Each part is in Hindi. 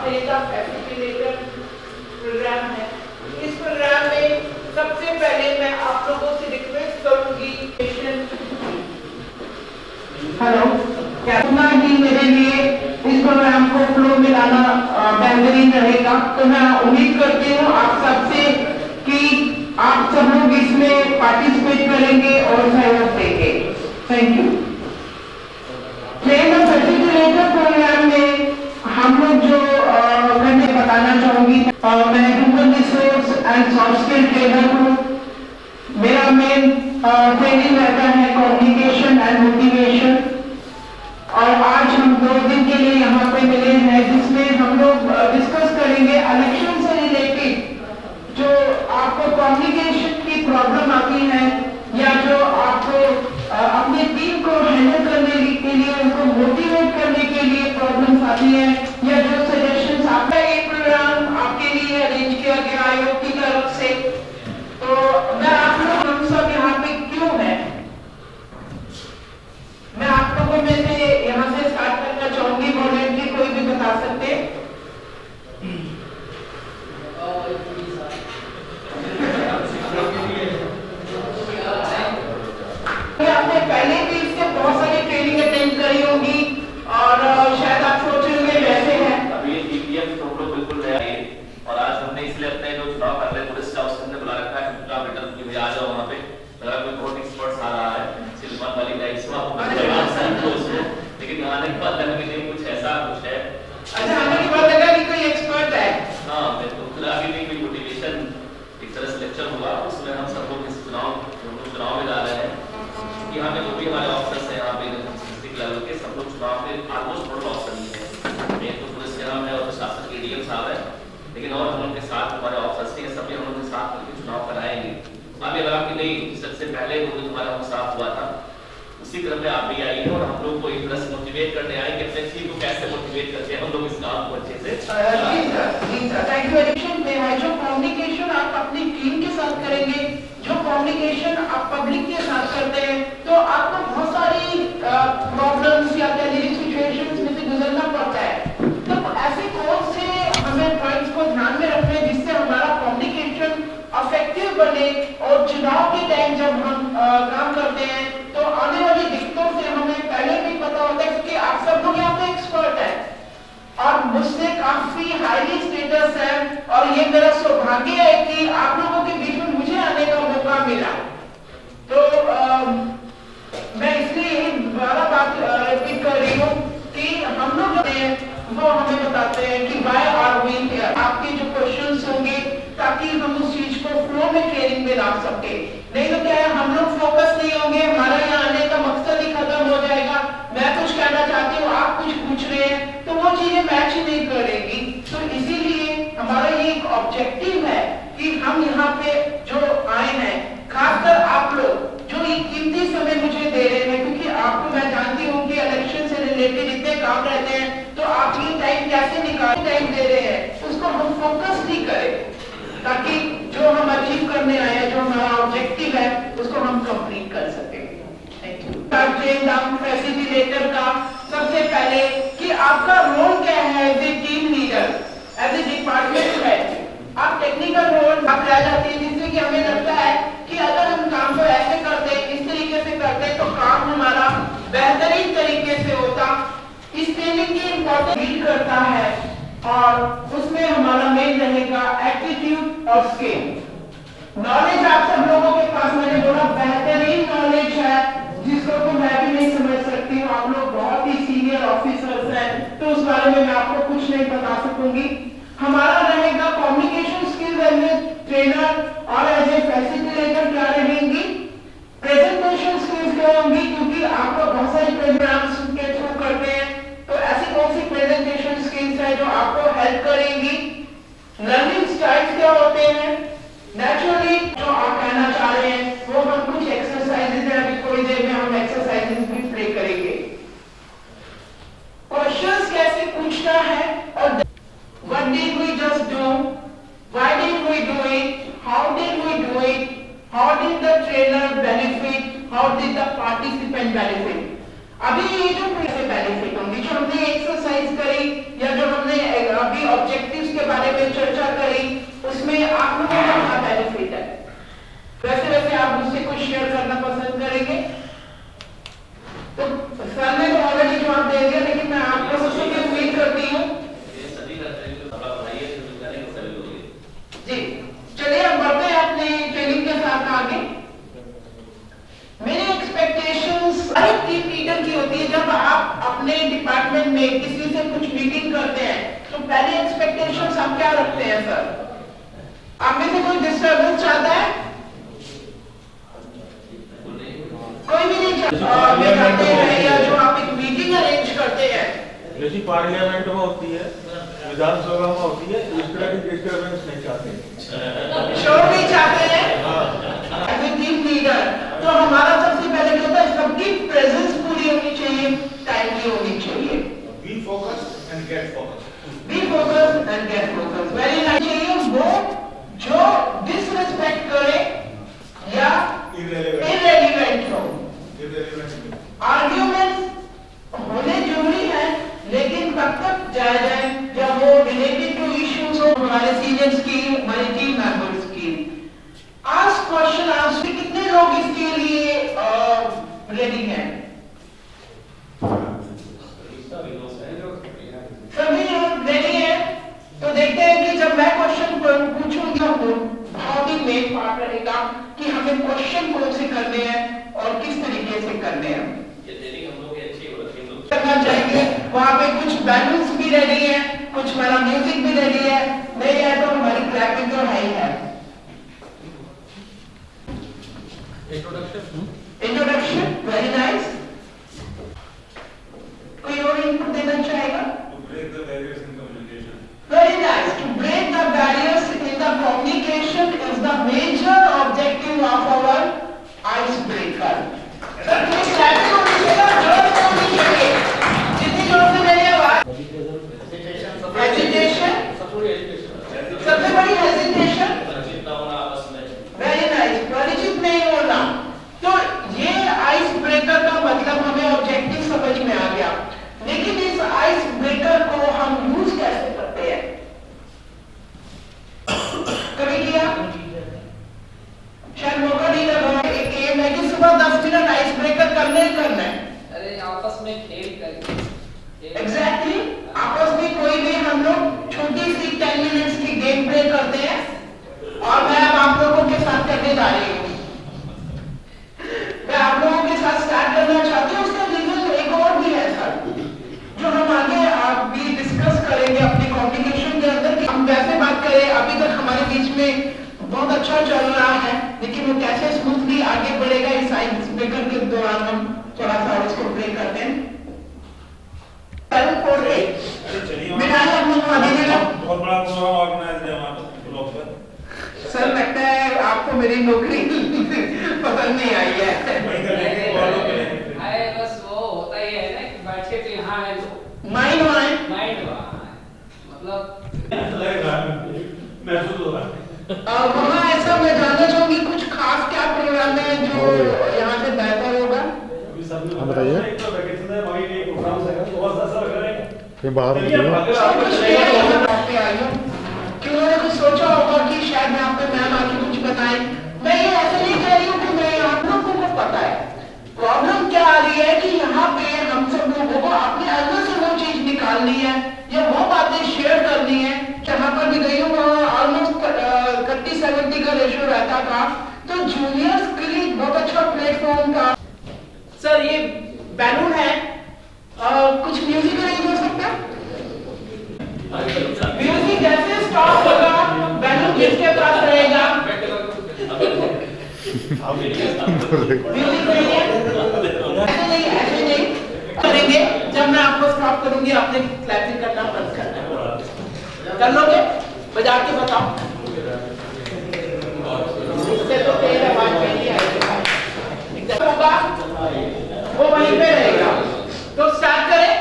डे का फैसिलिटेटर प्रोग्राम है। इस प्रोग्राम में सबसे पहले मैं आप लोगों से रिक्वेस्ट करूंगी, हेलो, क्या ही मेरे लिए इस प्रोग्राम को फ्लो में लाना बेहतरीन रहेगा। तो मैं उम्मीद करती हूँ आप सबसे कि आप सब लोग इसमें पार्टिसिपेट करेंगे और सहयोग देंगे। Thank you. Train facilitator program में हम लोग जो मैं बताना चाहूंगी, मैं human resource and soft skill trainer हूँ। मेरा मेन ट्रेनिंग रहता है कम्युनिकेशन एंड मोटिवेशन, और आज हम 2 दिन के लिए यहाँ पे मिले हैं, जिसमें हम लोग डिस्कस करेंगे इलेक्शन से रिलेटेड जो आपको कम्युनिकेशन की प्रॉब्लम आती है, या जो आपको अपनी टीम को हैंडल करने के लिए, उनको मोटिवेट करने के लिए प्रॉब्लम्स आती है, या जो सजेशंस आपका ये प्रोग्राम आपके लिए अरेंज किया गया आयोग की तरफ से। तो मैं आप लोग हम सब यहाँ पे क्यों है, मैं आप लोगों में से यहाँ से स्टार्ट करना चाहूंगी। वॉलंटियर कोई भी बता सकते? आपने पहले भी इससे बहुत सारी ट्रेनिंग अटेंड करी होगी, और शायद आप सोच रहे होंगे वैसे है। अभी ये टीपीएम तो बिल्कुल नया है, और आज हमने इसलिए अपने जो चुनाव कर रहे हैं पुलिस स्टाफ से बुला रखा है, चुनाव रिटर्न की आ जाओ वहाँ पे। अगर कोई बहुत एक्सपर्ट्स आ रहा है सिल्वर वाली टाइप से लेकिन आने के बाद लगा कि कुछ ऐसा कुछ है। अच्छा, आने के बाद लगा कि कोई एक्सपर्ट है। हाँ, मैं तो खुद आगे भी कोई मोटिवेशन एक तरह से लेक्चर हुआ, उसमें हम सब लोग इस चुनाव में जा रहे हैं कि यहाँ पे जो भी हमारे ऑफिसर्स हैं, यहाँ पे डिस्ट्रिक्ट लेवल के सब लोग चुनाव में ऑलमोस्ट टोटल ऑफिसर ही है। एक तो पुलिस के नाम है और शासन के डीएम साहब है, लेकिन और हम उनके साथ हमारे ऑफिसर्स हैं, सभी हम उनके साथ मिलकर चुनाव कराएंगे। अभी लगा कि नहीं, सबसे पहले जो हमारा साथ हुआ था उसी क्रम में आप भी आइए, और हम लोग को एक तरह से मोटिवेट करने आए कि अपने टीम को कैसे मोटिवेट करते हैं हम लोग इस काम को अच्छे से। Thank you. एडिशन में है जो कम्युनिकेशन आप अपनी टीम के साथ करेंगे, जो कम्युनिकेशन आप पब्लिक के साथ करते हैं, तो आपको बहुत सारी प्रॉब्लम्स या चैलेंजिंग सिचुएशंस में से गुजरना पड़ता है। तो ऐसे कौन से हमें पॉइंट्स को ध्यान में रखने जिससे हमारा कम्युनिकेशन इफेक्टिव बने, और चुनाव के टाइम जब हम काम करते हैं तो आने वाली दिक्कतों से हमें पहले भी पता होता है, क्योंकि आप सब लोग यहाँ पे एक्सपर्ट हैं और मुझसे काफी हाईली स्टेटस है, और ये मेरा सौभाग्य है कि आप लोगों के बीच में मुझे आने का मौका मिला। तो मैं इसलिए दोबारा बात रिपीट कर रही हूँ कि हम लोग जो हैं वो हमें बताते हैं कि व्हाई आर वी हियर। आपके जो क्वेश्चंस होंगे ताकि हम उस चीज को फ्लो में ट्रेनिंग में ला सके, नहीं तो क्या है हम लोग फोकस नहीं होंगे, हमारा यहाँ आने का मकसद ही खत्म हो जाएगा। मैं कुछ कहना चाहती हूँ, आप कुछ पूछ रहे हैं, तो वो चीजें मैच ही नहीं करेंगी। तो इसीलिए हमारा ये एक ऑब्जेक्टिव है कि हम यहाँ पे जो आए हैं, खासकर आप लोग जो ये कीमती समय मुझे दे रहे हैं, क्योंकि आपको मैं जानती हूँ कि इलेक्शन से रिलेटेड इतने काम रहते हैं, तो आप ये टाइम कैसे निकाल टाइम दे रहे हैं, उसको हम फोकस नहीं करें, ताकि जो हम अचीव करने आए हैं, जो हमारा ऑब्जेक्टिव है, उसको हम कंप्लीट कर सकें। Thank you. फैसिलिटेटर का सबसे पहले कि आपका रोल क्या है as a team leader, as a department head. आप टेक्निकल रोल आप रह जाती है, जिससे कि हमें लगता है कि अगर हम काम को ऐसे करते, इस तरीके से करते, तो काम हमारा बेहतरीन तरीके से होता। इस ट्रेनिंग की इम्पोर्टेंस लीड करता है, और उसमें हमारा मेन रहेगा एटीट्यूड और स्किल। नॉलेज आप सब लोगों के पास, मैंने बोला बेहतरीन नॉलेज है, जिसको तो मैं भी नहीं समझ सकती हूँ। आप लोग बहुत ही सीनियर ऑफिसर्स हैं, तो उस बारे में मैं आपको कुछ नहीं बता सकूंगी। हमारा रहेगा communication skill as a trainer, और एज ए फैसिलिटेटर क्या रहेंगी, प्रेजेंटेशन स्किल्स क्या होंगी, क्योंकि आप लोग बहुत सारे प्रोग्राम्स के थ्रू करते हैं, तो ऐसी कौन सी प्रेजेंटेशन स्किल्स है जो आपको हेल्प करेंगी। लर्निंग स्टाइल्स क्या होते हैं, नेचुरली जो आप कहना चाह रहे हैं वो हम कुछ एक्सरसाइजेज हैं, अभी थोड़ी देर में हम एक्सरसाइजेज भी प्ले करेंगे। क्वेश्चंस कैसे पूछना है, और what did we just do, why did we do it, how उसमें आप लोगों का क्या बेनिफिट है? वैसे वैसे आप मुझसे कुछ शेयर करना पसंद करेंगे? तो सर ने तो ऑलरेडी जवाब दे दिया, लेकिन मैं आप लोगों से भी उम्मीद करती हूँ। ये सभी करते हैं जो सभा बनाई है तो जाने को सभी लोग जी चलिए हम बढ़ते हैं अपने ट्रेनिंग के साथ आगे। मेरी एक्सपेक्टेशंस हर टीम लीडर की होती है। जब आप अपने डिपार्टमेंट में किसी से कुछ मीटिंग करते हैं तो पहले एक्सपेक्टेशंस आप क्या रखते हैं सर? आप में से कोई डिस्टर्बेंस चाहता है? कोई भी नहीं चाहते हैं? या जो आप एक मीटिंग अरेंज करते हैं जैसी पार्लियामेंट में होती है, विधानसभा में होती है, इस तरह की डिस्टर्बेंस नहीं चाहते। शोर नहीं चाहते हैं एज ए टीम लीडर। तो हमारा सबसे पहले क्या होता है, सबकी प्रेजेंस पूरी होनी चाहिए, टाइमली होनी चाहिए। Be focused and get focused. Be focused and get focused. Very nice. चाहिए वो जो डिसरिस्पेक्ट करे या इररिलेवेंट हो। आर्ग्यूमेंट्स होने जरूरी है, लेकिन कब तक जाया जाए जब वो रिलेटेड टू इश्यूज हो, हमारे सीनियर्स की, हमारे टीम मेंबर्स की। Ask question answer. कितने लोग इसके लिए रेडी हैं? सभी लोग रेडी हैं? तो देखते हैं कि जब मैं क्वेश्चन पूछूंगी तो बहुत ही मेन पार्ट रहेगा कि हमें क्वेश्चन कौन से करने हैं और किस तरीके से करने हैं। ये ट्रेनिंग हम लोग की अच्छी हो रही है तो करना चाहिए। वहाँ पे कुछ बैलून्स भी रेडी हैं, कुछ हमारा म्यूजिक भी रेडी है, नहीं है तो हमारी क्लैपिंग तो है ही है। Introduction very nice. कोई और इनपुट देना चाहेगा? Very nice. To break the barriers in the communication is the major objective of our icebreaker. Sir कुछ क्लैपिंग होनी चाहिए, जोर से होनी चाहिए, जितनी जोर से मेरी आवाज। हेजिटेशन, सबसे बड़ी हेजिटेशन। Very nice. परिचित नहीं होना। तो ये आइस ब्रेकर का मतलब हमें ऑब्जेक्टिव समझ में आ गया, लेकिन इस आइस ब्रेकर को हम यूज कैसे करते हैं? कभी किया? शायद मौका नहीं लगा। एक गेम है कि सुबह 10 मिनट आइस ब्रेकर करना ही करना है। अरे आपस में खेल करेंगे। एग्जैक्टली आपस में कोई भी हम लोग छोटी सी 10 मिनट्स की गेम प्ले करते हैं, और मैं अब आप लोगों के साथ करने जा रही हूँ। मैं आप लोगों के साथ स्टार्ट करना चाहती हूँ। उसका रीजन एक और भी है सर, जो हम आगे भी डिस्कस करेंगे अपने कम्युनिकेशन के अंदर। कि हम वैसे बात करें, अभी तक हमारे बीच में बहुत अच्छा चल रहा है, लेकिन वो कैसे स्मूथली आगे बढ़ेगा इस आइस ब्रेकर के दौरान हम थोड़ा सा इसको ब्रेक करते हैं। बहुत बड़ा प्रोग्राम ऑर्गेनाइज है वहाँ पर। सर लगता है आपको मेरी नौकरी पसंद नहीं आई है। अरे बस वो होता ही है ना कि बैठ के तो यहाँ है तो माइंड माइंड मतलब महसूस हो रहा है। वहाँ ऐसा मैं जानना चाहूंगी कुछ खास क्या प्रोग्राम है जो यहाँ से बेहतर होगा? बताइए। कहीं बाहर कि उन्होंने कुछ सोचा होगा कि शायद यहाँ पे मैम आके कुछ बताएं। मैं ये ऐसे नहीं कह रही हूँ कि मैं आप लोगों को पता है। प्रॉब्लम क्या आ रही है कि यहाँ पे हम सब लोगों को अपने अंदर से वो चीज निकालनी है या वो बातें शेयर करनी है। जहाँ पर भी गई हूँ वहाँ ऑलमोस्ट 30-70 का रेशियो रहता था, तो जूनियर्स के लिए बहुत अच्छा प्लेटफॉर्म था। सर ये बैलून है, कुछ म्यूजिक अरेंज हो सकता है? म्यूजिक जैसे स्टॉप होगा, बैलून किसके पास रहेगा? म्यूजिक नहीं है? ऐसे नहीं करेंगे। जब मैं आपको स्टॉप करूंगी आपने क्लैपिंग करना बंद करना है। कर लोगे? बजा के बताओ। इससे तो तेज आवाज नहीं आएगी। होगा वो वहीं पे रहेगा। तो स्टार्ट करें।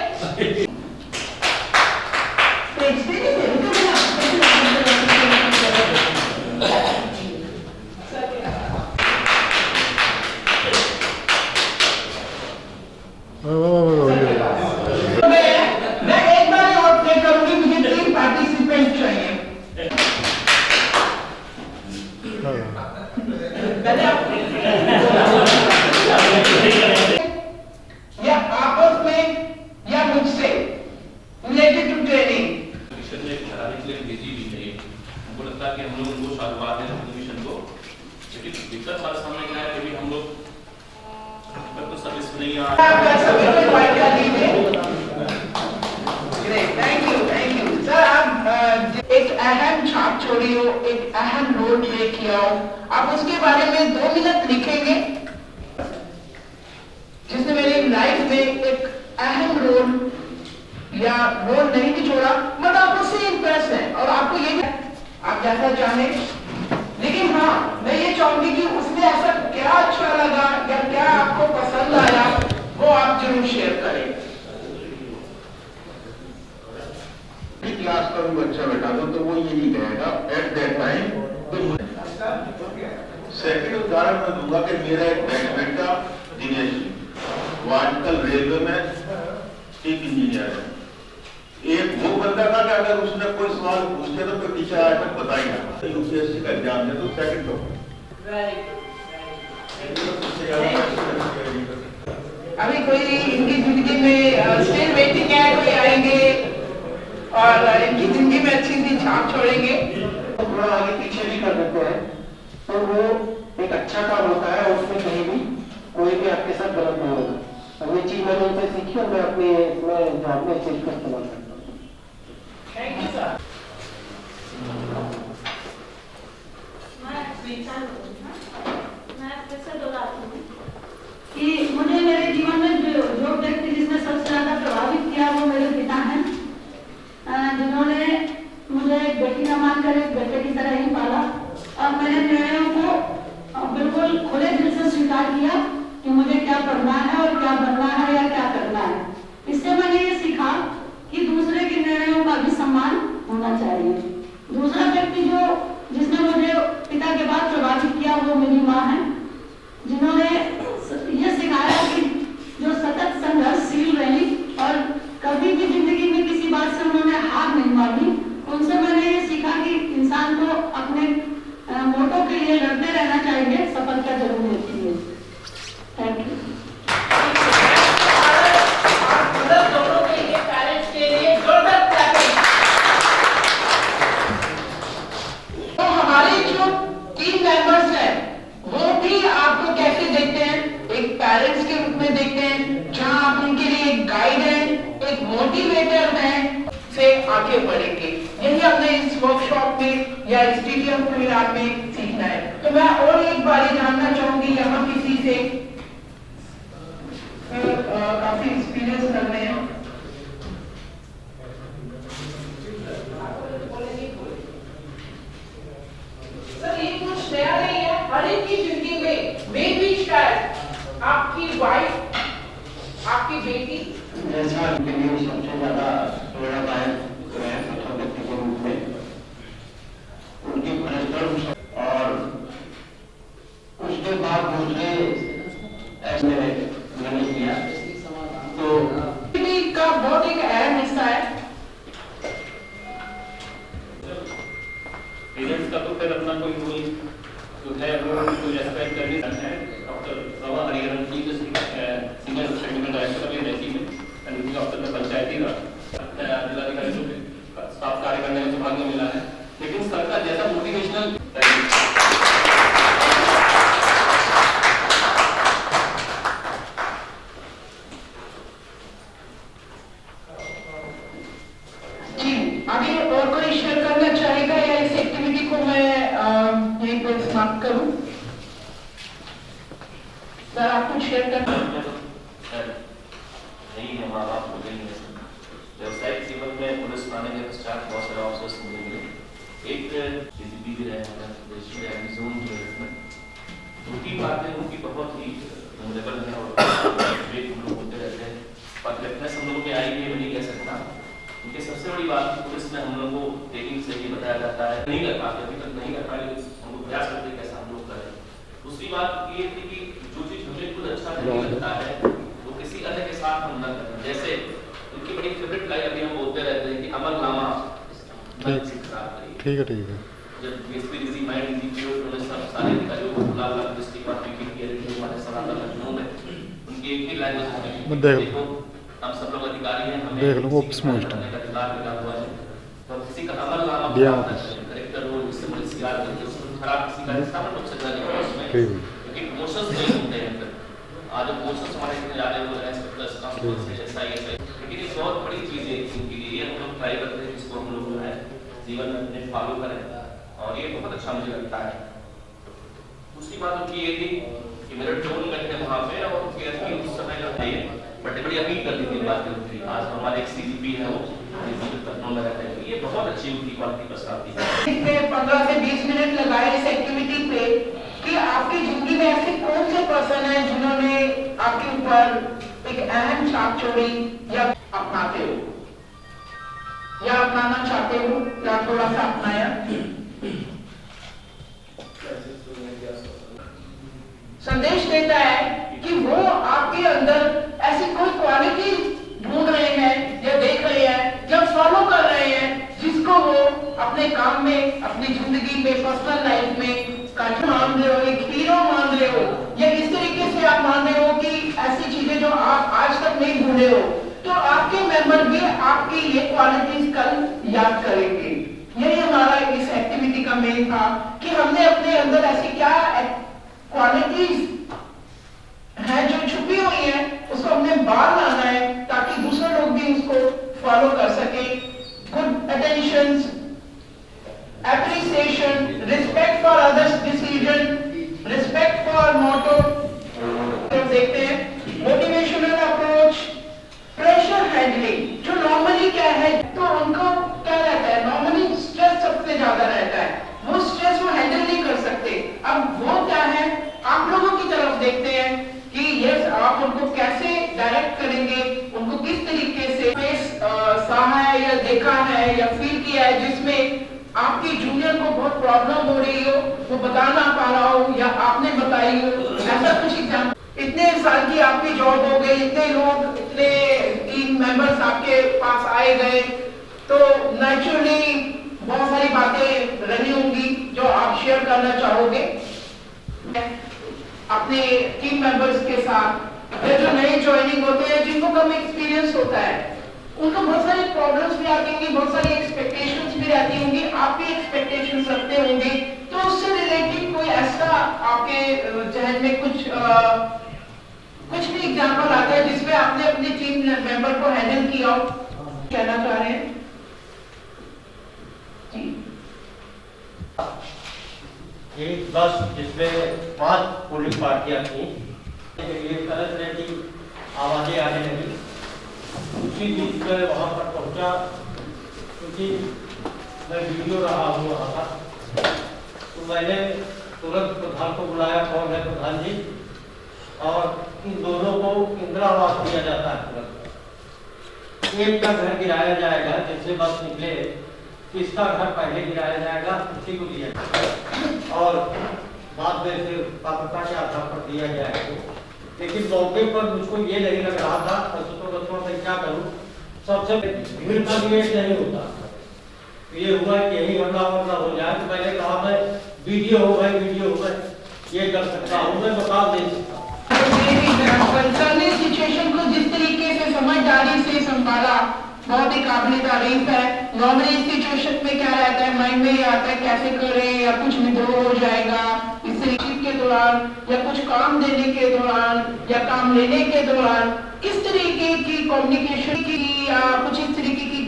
मैं एक बार और प्ले करूंगी, मुझे 3 पार्टिसिपेंट चाहिए। सेक्शन में ठहराने के लिए भेजी भी है। हमको लगता है कि हम लोग उनको शालवा दें कमीशन को, लेकिन दिक्कत हमारे सामने क्या है कि हम लोग तो सर्विस नहीं आ थैंक यू सर। आप एक अहम छाप छोड़ी हो, एक अहम रोल प्ले किया हो, आप उसके बारे में 2 मिनट लिखेंगे जिसने मेरी लाइफ में एक अहम रोल या रोल नहीं भी छोड़ा, मतलब आप उससे इम्प्रेस हैं और आपको ये आप जैसा चाहें। लेकिन हाँ, मैं ये चाहूंगी कि उसमें ऐसा क्या अच्छा लगा या क्या आपको पसंद आया वो आप जरूर शेयर करें। क्लास का भी बच्चा बैठा दो तो वो ये नहीं कहेगा एट दैट टाइम। सेकंड उदाहरण मैं दूंगा कि मेरा एक बैचमेट था दिनेश, वो आजकल रेलवे में चीफ इंजीनियर है। एक वो बंदा था कि अगर उसने कोई सवाल पूछते तो कोई टीचर आज तक बताएगा यूपीएससी का एग्जाम दे तो सेकंड हो। अभी कोई इनकी जिंदगी में स्टिल वेटिंग है, कोई आएंगे और इनकी जिंदगी में अच्छी सी छाप छोड़ेंगे। थोड़ा आगे पीछे भी कर देते हैं तो वो एक अच्छा काम होता है, उसमें कहीं भी कोई भी आपके साथ गलत नहीं होगा। और ये चीज मैंने उनसे सीखी और मैं अपने जॉब में चीज का इस्तेमाल करता हूँ। Thank you sir. मैं फिर से दोहराती हूँ कि मुझे मेरे जीवन में जो व्यक्ति जिसने सबसे ज्यादा प्रभावित किया वो मेरे पिता हैं, जिन्होंने मुझे एक बेटी न मानकर एक बेटे की तरह ही पाला और मेरे निर्णयों को बिल्कुल खुले दिल से स्वीकार किया कि मुझे क्या पढ़ना है और क्या बनना है या क्या करना है। इससे मैंने ये सीखा कि दूसरे के निर्णयों का भी सम्मान होना चाहिए। दूसरा व्यक्ति जिसने मुझे पिता के बाद प्रभावित किया वो मेरी माँ है, जिन्होंने ये सिखाया कि जो सतत संघर्षशील रही और कभी भी जिंदगी में किसी बात से उन्होंने हार नहीं मानी। उनसे मैंने ये सीखा कि इंसान को अपने मोटो के लिए लड़ते रहना चाहिए, सफलता जरूर मिलती है। Thank you. दोनों के लिए पेरेंट्स के लिए जोरदार क्लैपिंग। तो हमारे जो 3 मेंबर्स हैं वो भी आपको कैसे देखते हैं? एक पेरेंट्स के रूप में देखते हैं, जहां आप उनके लिए एक गाइड हैं, एक मोटिवेटर हैं, से आगे बढ़ेंगे। यही हमने इस वर्कशॉप में या इस टीटीएम प्रोग्राम में सीखना है। तो मैं और एक बार जानना चाहूंगी यहाँ किसी से काफी एक्सपीरियंस कर रहे हैं। सर ये कुछ नया नहीं है, हर एक की जिंदगी में मे भी शायद आपकी वाइफ, आपकी बेटी जैसा उनके लिए सबसे ज्यादा प्रेरणादायक है प्रथम व्यक्ति के रूप में उनकी परिश्रम और उसके बाद दूसरे ऐसे मैंने किया तो का बहुत एक अहम हिस्सा है। पेरेंट्स का तो फिर अपना कोई रोल जो है वो कोई रेस्पेक्ट करने है। डॉक्टर रवा हरिहरन जी जो सीनियर टेक्निकल डायरेक्टर अभी रहती में एंड डॉक्टर का पंचायती राज जिलाधिकारी जो स्टाफ कार्य करने का सौभाग्य मिला है। लेकिन सरकार जैसा मोटिवेशनल आगे और कोई शेयर करना चाहेगा या इस एक्टिविटी को मैं यहीं पर समाप्त करूं? सर आप कुछ शेयर करना नहीं है, माँ बाप हो गई है। व्यवसायिक जीवन में पुलिस थाने के पश्चात बहुत सारे ऑफिसर्स मिलेंगे। एक डीजीपी भी रहे हैं, जोन की में उनकी बातें उनकी बहुत ही लेवल है और हम लोग होते रहते हैं। परफेक्टनेस हम लोगों में आई है नहीं कह सकता। उनकी सबसे बड़ी बात पुलिस में हम लोग को ट्रेनिंग से ये बताया जाता है नहीं कर पाते, अभी तक नहीं कर पाए, लेकिन हम लोग प्रयास करते हैं कैसा हम लोग करें। दूसरी बात ये थी कि जो चीज हमें खुद अच्छा नहीं लगता है वो किसी अन्य के साथ हम न करें। जैसे उनकी बड़ी फेवरेट लाइन अभी हम बोलते रहते हैं कि अमलनामा ठीक है जब basically easy mind easy PO उन्होंने सब सारे अधिकारियों को बुला बुला डिस्ट्रिक्ट और पीपी के लिए हमारे सनातन लखनऊ में उनकी एक ही लैंग्वेज है। मैं देख देखो हम सब लोग अधिकारी हैं, हमें देख लूंगा ऑफिस में करने का अधिकार मिला हुआ है। तो किसी का अमल नामा करेक्टर हो, जिससे पुलिस की याद करके उसमें खराब किसी का सामने कुछ चलता नहीं है उसमें, क्योंकि इमोशंस नहीं होते हैं फिर आज इमोशंस हमारे इतने ज़्यादा हो रहे हैं प्लस कांस्टेबल से ऐसा ही ऐसा, लेकिन ये बहुत बड़ी चीज़ है इनके लिए, हम लोग ट्राई करते हैं जिसको हम लोग जो है जीवन में अपने फॉलो करें, और ये बहुत अच्छा मुझे लगता है। दूसरी बात उनकी ये थी कि मेरे टोन में थे वहाँ पे, और उनकी उस समय जो है बड़ी बड़ी अपील करती थी बात करती थी। आज हमारे एक सीजीपी है वो कंट्रोल में रहते हैं, ये बहुत अच्छी उनकी क्वालिटी पसंद आती है। 15 से 20 मिनट लगाए इस एक्टिविटी पे कि आपकी जिंदगी में ऐसे कौन से पर्सन हैं जिन्होंने आपके ऊपर एक अहम छाप छोड़ी, या अपनाते हो या अपनाना चाहते हो या थोड़ा सा अपनाया। संदेश देता है कि वो आपके अंदर ऐसी कोई क्वालिटी ढूंढ रहे हैं या देख रहे हैं या फॉलो कर रहे हैं जिसको वो अपने काम में, अपनी जिंदगी में, पर्सनल लाइफ में मान रहे हो, एक हीरो मान रहे हो, या इस तरीके से आप मान रहे हो कि ऐसी चीजें जो आप आज तक नहीं भूले हो, तो आपके मेंबर भी आपकी ये क्वालिटीज कल याद करेंगे। यही हमारा इस एक्टिविटी का मेन था कि हमने अपने अंदर ऐसी क्या क्वालिटीज हैं जो छुपी हुई हैं, उसको हमने बाहर लाना है ताकि दूसरे लोग भी उसको फॉलो कर सके। Good attention, appreciation, respect for others' decision, respect for motto, देखते हैं motivational approach, pressure handling, जो normally क्या है, तो उनको क्या रहता है, normally stress सबसे ज्यादा रहता है, वो stress वो handle नहीं कर सकते। अब वो क्या है, आप लोगों की तरफ देखते हैं कि यस आप उनको कैसे डायरेक्ट करेंगे, उनको किस तरीके से सहा है या देखा है या फील किया है जिसमें आपकी जूनियर को बहुत प्रॉब्लम हो रही हो, वो बता ना पा रहा हो या आपने बताई हो, ऐसा कुछ एग्जाम्पल। इतने साल की आपकी जॉब हो गई, इतने लोग, इतने टीम मेंबर्स आपके पास आए गए, तो नेचुरली बहुत सारी बातें रही होंगी जो आप शेयर करना चाहोगे अपने टीम मेंबर्स के साथ, या जो नए ज्वाइनिंग होते हैं जिनको कम एक्सपीरियंस होता है, उनको बहुत सारी प्रॉब्लम्स भी आती होंगी, बहुत सारी एक्सपेक्टेशंस भी रहती होंगी, आप भी एक्सपेक्टेशंस रखते होंगे, तो उससे रिलेटेड कोई ऐसा आपके जहन में कुछ भी एग्जांपल आता है जिसमें आपने अपने टीम मेंबर को हैंडल किया हो, कहना चाह रहे हैं जी। एक बस जिसमें 5 पोलिंग पार्टियां थी, ये तरह तरह की आवाजें आने लगी, उसी बीच में वहाँ पर पहुँचा, क्योंकि मैं वीडियो रहा हूँ वहाँ का, तो मैंने तुरंत प्रधान को बुलाया, कौन है प्रधान जी, और इन दोनों को इंदिरा आवास दिया जाता है तुरंत। एक का घर गिराया जाएगा, जिससे बस निकले, किसका घर पहले गिराया जाएगा उसी को दिया जाएगा, और बाद में फिर पात्रता के आधार पर दिया जाएगा। लेकिन मौके पर मुझको ये नहीं लग रहा था, तो मैं क्या करूं, सबसे भीड़ का निवेश नहीं होता, ये हुआ कि यही हमला हो जाए, तो मैंने कहा मैं वीडियो हो गए ये कर सकता हूँ, मैं बता नहीं सकता। सिचुएशन को जिस तरीके से समझदारी से संभाला बहुत ही काबिल तारीफ है। नॉर्मली सिचुएशन में क्या रहता है, माइंड में ये आता है कैसे करें, या कुछ विद्रोह हो जाएगा इस तरीके के दौरान, या कुछ काम देने के दौरान, या काम लेने के दौरान किस तरीके की कम्युनिकेशन की या कुछ इस तरीके की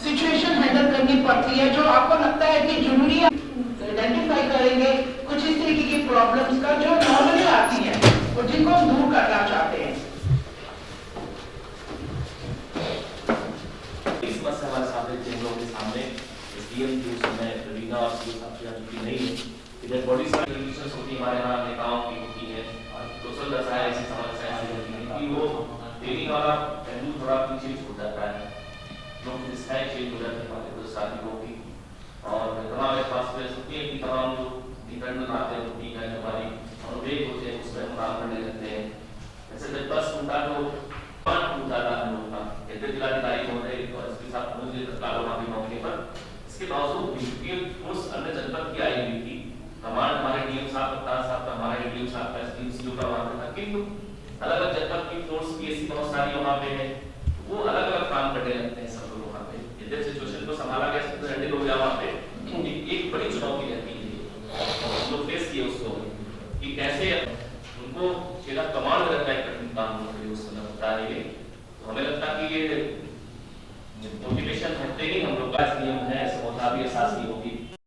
सिचुएशन हैंडल करनी पड़ती है जो आपको लगता है कि जरूरी है। आइडेंटिफाई करेंगे कुछ इस तरीके की प्रॉब्लम्स का जो नॉर्मली आती है और जिनको हम दूर करना चाहते हैं। इस बात से हमारे सामने जिन लोगों के सामने एसडीएम की उस समय रवीना और सीओ साहब की चुकी नहीं है, इधर बॉडी सारी रिलेशंस होती हमारे यहाँ नेताओं की होती है, सोशल दशा ऐसी समस्या ऐसी होती है कि वो ट्रेनिंग वाला पहलू थोड़ा पीछे छूट जाता है, लोग दिशाएं चेंज हो जाती है हमारे कुछ साथियों की, और तमाम पास में होती है कि तमाम जो डिपेंडेंट आते हैं उनकी है हमारी और वे होते हैं उसमें हम काम करने लगते हैं। जैसे जब बस उनका जो मान टूटा था हम लोग का कहते जिलाधिकारी महोदय और इसके साथ मुझे कारोबार के मौके पर, इसके बावजूद भी फोर्स अन्य जनपद की आई हुई थी, कमांड हमारे डीएम साहब कप्तान साहब का, हमारे डीएम साहब का, एसडीएम सीओ का वहां था, किंतु अलग अलग जनपद की फोर्स की ऐसी बहुत सारी वहां पे है, वो अलग अलग काम करने लगते हैं सब लोग वहां पे। इधर सिचुएशन को संभाला गया, सब हैंडल हो गया वहाँ पे। एक बड़ी चुनौती रहती है, हम लोग फेस किए उसको कि कैसे उनको जिला कमांड रहता है कठिन काम के लिए, उस समय होता है ये। तो हमें लगता है कि ये मोटिवेशन हटते ही हम लोग का नियम है, ऐसे होता भी एहसास नहीं होगी